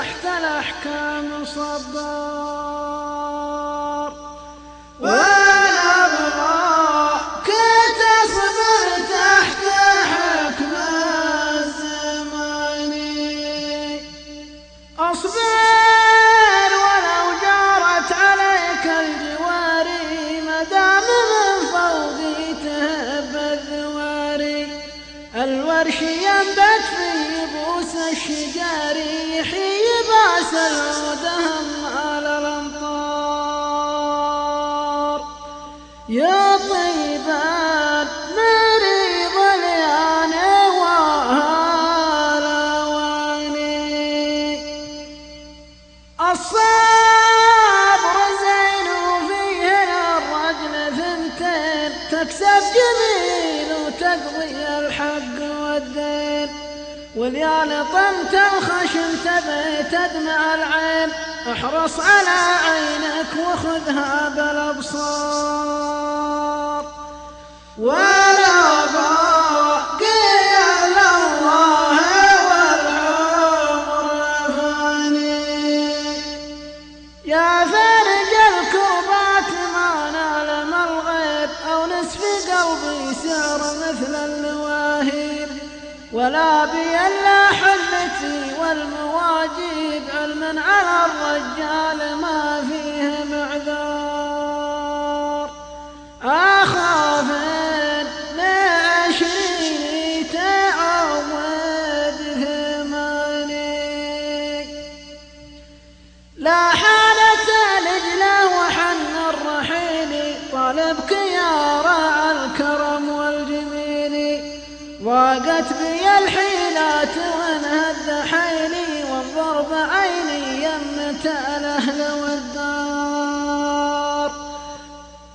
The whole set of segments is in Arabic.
تحت الأحكام صبار. اصبر ولو جارت عليك الجواري مدام من فوقي تهب الذواري. الورش ينبت في بوس الشجار يحيي باس العود هم على الامطار. يا طيب المريض لياني الصبر زين وفيه الرجل ثنتين تكسب جميل وتقضي الحق والدين. وليال طمت الخشم تبي تدمع العين احرص على عينك وخذها بالابصار. ولا باقي الا الله يا فارج الكربات ما نال الغيب أو نصف قلبي سعر مثل اللواهير. ولا بي إلا حلتي والمواجيب علما على الرجال ما فيه معذار. أخاف إن لعشريني تعود ثماني. لا طالبك يا راعى الكرم والجميل. ضاقت بي الحيلات وانهد حيلي والضرب عيني يمة الأهل والدار.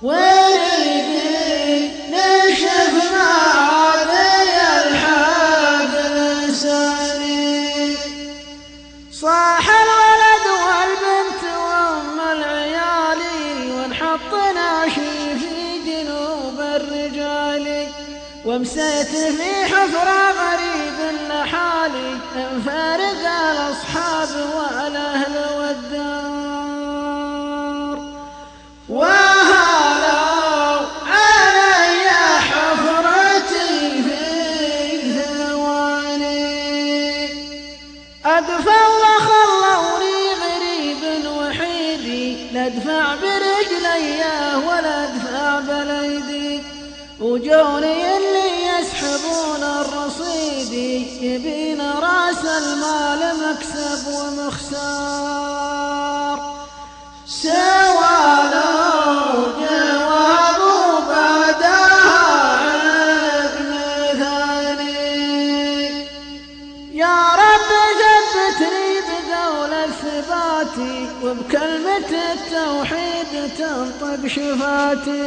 وريقي نشف معاذي الحق لساني. صاح الولد والبنت وام العيالي ونحطنا شي الرجال. ومسيت في حفرة غريب لحالي انفارق الأصحاب والأهل والدار. وهلوا علي حفرتي في ثواني. أدفع وخلوني غريب وحيدي لا ادفع برجلي ولا ادفع بالايدي. وجوني اللي يسحبون الرصيد يبين راس المال مكسب ومخسار. سوالوا جوابوا بعدها ابن ثاني. يا رب ثبتني بقول الثبات وبكلمة التوحيد تنطق شفاتي.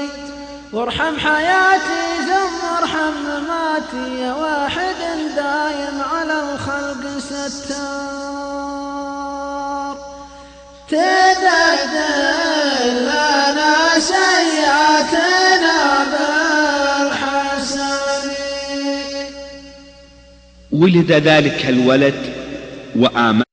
وارحم حياتي ثم ارحم مماتي يا واحد دايم على الخلق ستار. تبدل لنا سيئاتنا بالحسن. ولد ذلك الولد وآمن